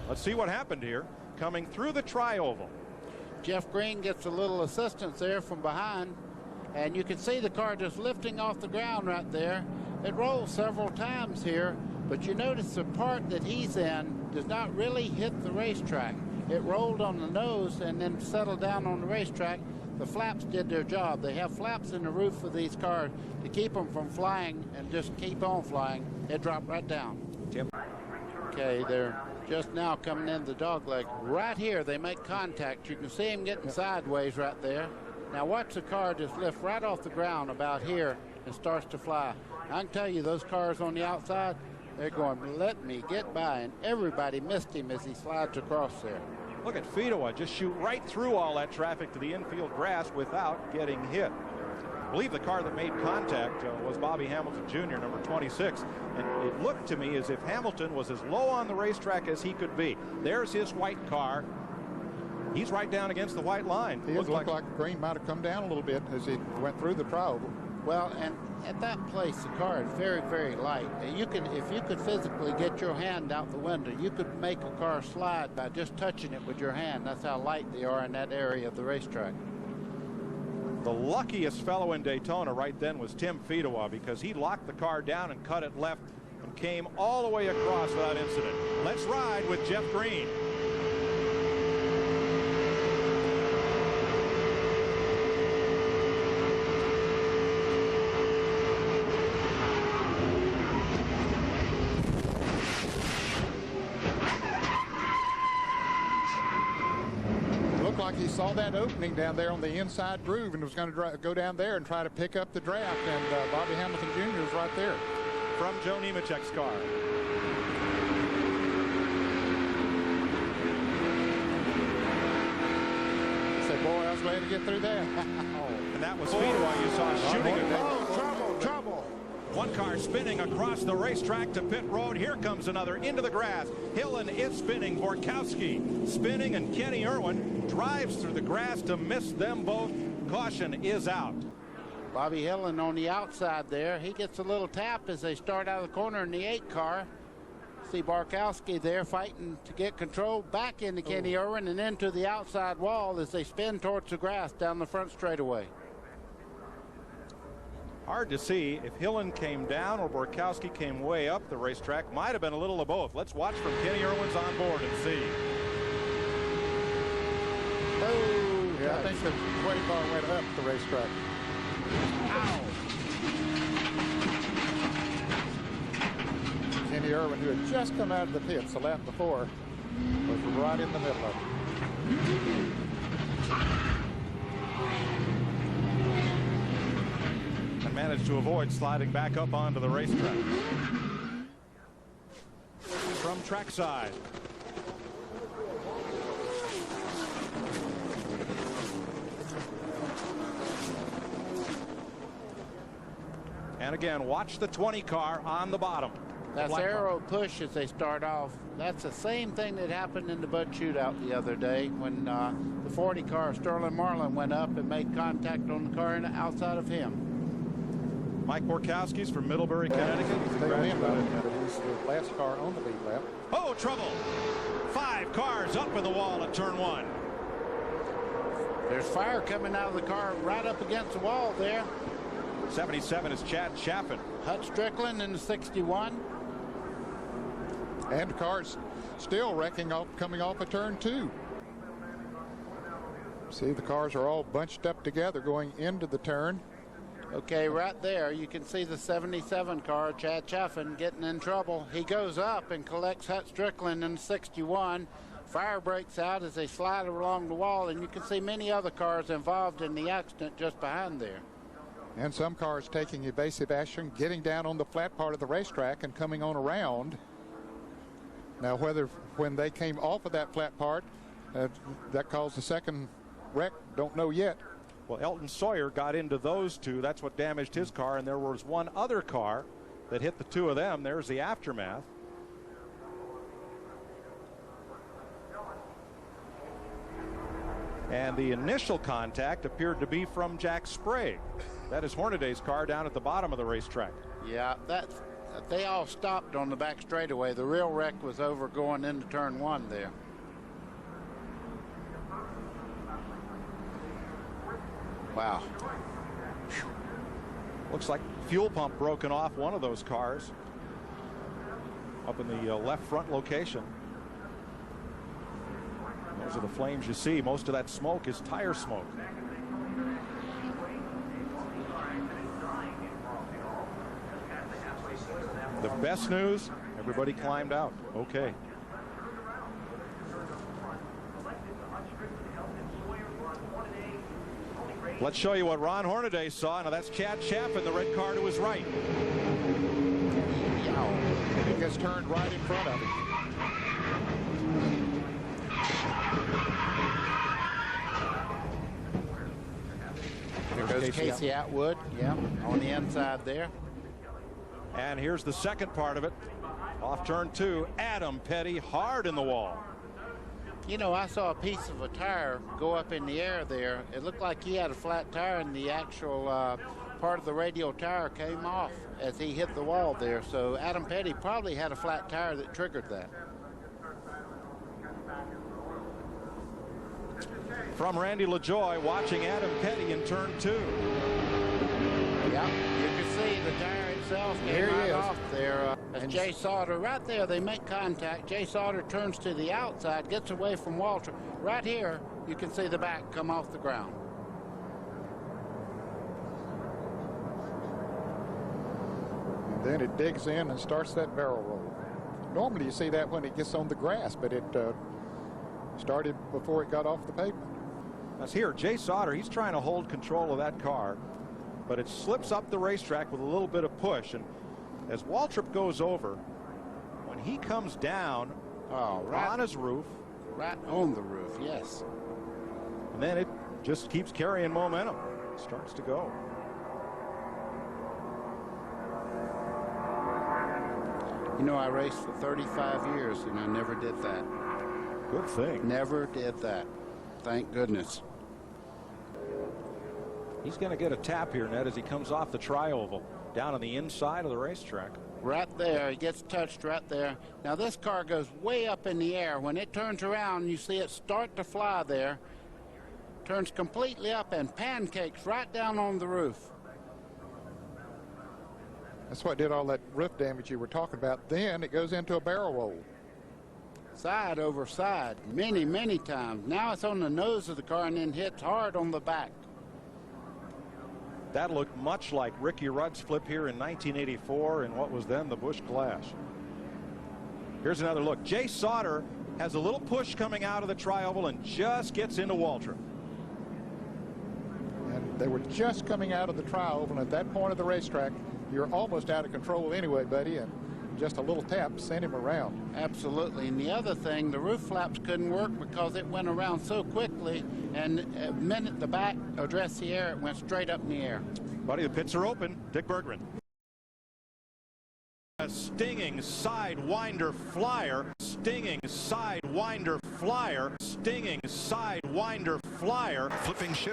Let's see what happened here. Coming through the tri-oval. Jeff Green gets a little assistance there from behind, and you can see the car just lifting off the ground right there. It rolls several times here, but you notice the part that he's in does not really hit the racetrack. It rolled on the nose and then settled down on the racetrack. The flaps did their job. They have flaps in the roof of these cars to keep them from flying and just keep on flying. It dropped right down. Tim. Okay, they're just now coming in the dog leg. Right here, they make contact. You can see him getting sideways right there. Now watch the car just lift right off the ground about here and starts to fly. I can tell you those cars on the outside, they're going, let me get by, and everybody missed him as he slides across there. Look at Fedowa just shoot right through all that traffic to the infield grass without getting hit. I believe the car that made contact was Bobby Hamilton Jr., number 26. And it looked to me as if Hamilton was as low on the racetrack as he could be. There's his white car. He's right down against the white line. He looked like Green might have come down a little bit as he went through the tri-oval. Well, and at that place, the car is very, very light. You can, if you could physically get your hand out the window, you could make a car slide by just touching it with your hand. That's how light they are in that area of the racetrack. The luckiest fellow in Daytona right then was Tim Fedowa, because he locked the car down and cut it left and came all the way across without incident. Let's ride with Jeff Green. Like he saw that opening down there on the inside groove and was going to go down there and try to pick up the draft, and Bobby Hamilton Jr. is right there. From Joe Nemechek's car. He said, boy, I was glad to get through that. And that was Fedowa you saw shooting. Trouble. One car spinning across the racetrack to pit road. Here comes another into the grass. Hillen is spinning. Borkowski spinning, and Kenny Irwin drives through the grass to miss them both. Caution is out. Bobby Hillen on the outside there. He gets a little tap as they start out of the corner in the 8 car. See Borkowski there fighting to get control back into Kenny Irwin and into the outside wall as they spin towards the grass down the front straightaway. Hard to see if Hillen came down or Borkowski came way up the racetrack. Might have been a little of both. Let's watch from Kenny Irwin's on board and see. Oh, yeah, I think the 20 car went up the racetrack. Ow! Kenny Irwin, who had just come out of the pits the lap before, was right in the middle of it. Managed to avoid sliding back up onto the racetrack. From trackside. And again, watch the 20 car on the bottom. That's arrow push as they start off. That's the same thing that happened in the Bud Shootout the other day when the 40 car Sterling Marlin went up and made contact on the car outside of him. Mike Borkowski's from Middlebury, Connecticut. He's the last car on the lead lap. Oh, trouble. 5 cars up in the wall at turn 1. There's fire coming out of the car right up against the wall there. 77 is Chad Chaffin. Hut Strickland in the 61. And cars still wrecking off, coming off of turn 2. See, the cars are all bunched up together going into the turn. Okay, right there, you can see the 77 car, Chad Chaffin, getting in trouble. He goes up and collects Hut Strickland in 61. Fire breaks out as they slide along the wall, and you can see many other cars involved in the accident just behind there. And some cars taking evasive action, getting down on the flat part of the racetrack and coming on around. Now, whether when they came off of that flat part, that caused the second wreck, don't know yet. Well, Elton Sawyer got into those two. That's what damaged his car, and there was one other car that hit the two of them. There's the aftermath. And the initial contact appeared to be from Jack Sprague. That is Hornaday's car down at the bottom of the racetrack. Yeah, they all stopped on the back straightaway. The real wreck was over going into turn 1 there. Wow. Looks like fuel pump broken off one of those cars up in the left front location. Those are the flames you see. Most of that smoke is tire smoke. The best news, everybody climbed out. Okay. Let's show you what Ron Hornaday saw. Now that's Chad Chaffin, the red car to his right. And he gets turned right in front of him. There goes Casey Atwood, yeah, on the inside there. And here's the second part of it. Off turn 2, Adam Petty hard in the wall. You know, I saw a piece of a tire go up in the air there. It looked like he had a flat tire, and the actual part of the radial tire came off as he hit the wall there. So Adam Petty probably had a flat tire that triggered that. From Randy LaJoy, watching Adam Petty in turn 2. Yeah, you can see the tire itself came right off there. And Jay Sauter, right there, they make contact. Jay Sauter turns to the outside, gets away from Walter. Right here, you can see the back come off the ground. And then it digs in and starts that barrel roll. Normally you see that when it gets on the grass, but it started before it got off the pavement. That's here, Jay Sauter, he's trying to hold control of that car, but it slips up the racetrack with a little bit of push. And as Waltrip goes over, when he comes down on his roof. Right on the roof, yes. And then it just keeps carrying momentum. Starts to go. You know, I raced for 35 years, and I never did that. Good thing. Never did that. Thank goodness. He's going to get a tap here, Ned, as he comes off the tri-oval down on the inside of the racetrack. Right there, he gets touched right there. Now this car goes way up in the air. When it turns around, you see it start to fly there. Turns completely up and pancakes right down on the roof. That's what did all that roof damage you were talking about. Then it goes into a barrel roll. Side over side, many, many times. Now it's on the nose of the car and then hits hard on the back. That looked much like Ricky Rudd's flip here in 1984 in what was then the Busch Clash. Here's another look. Jay Sauter has a little push coming out of the tri-oval and just gets into Waltrip. And they were just coming out of the tri-oval, and at that point of the racetrack, you're almost out of control anyway, buddy, and just a little tap sent him around. Absolutely. And the other thing, the roof flaps couldn't work because it went around so quickly, and the minute the back addressed the air, it went straight up in the air. Buddy, the pits are open. Dick Berggren. A stinging sidewinder flyer. Stinging sidewinder flyer. Stinging sidewinder flyer. Flipping shift.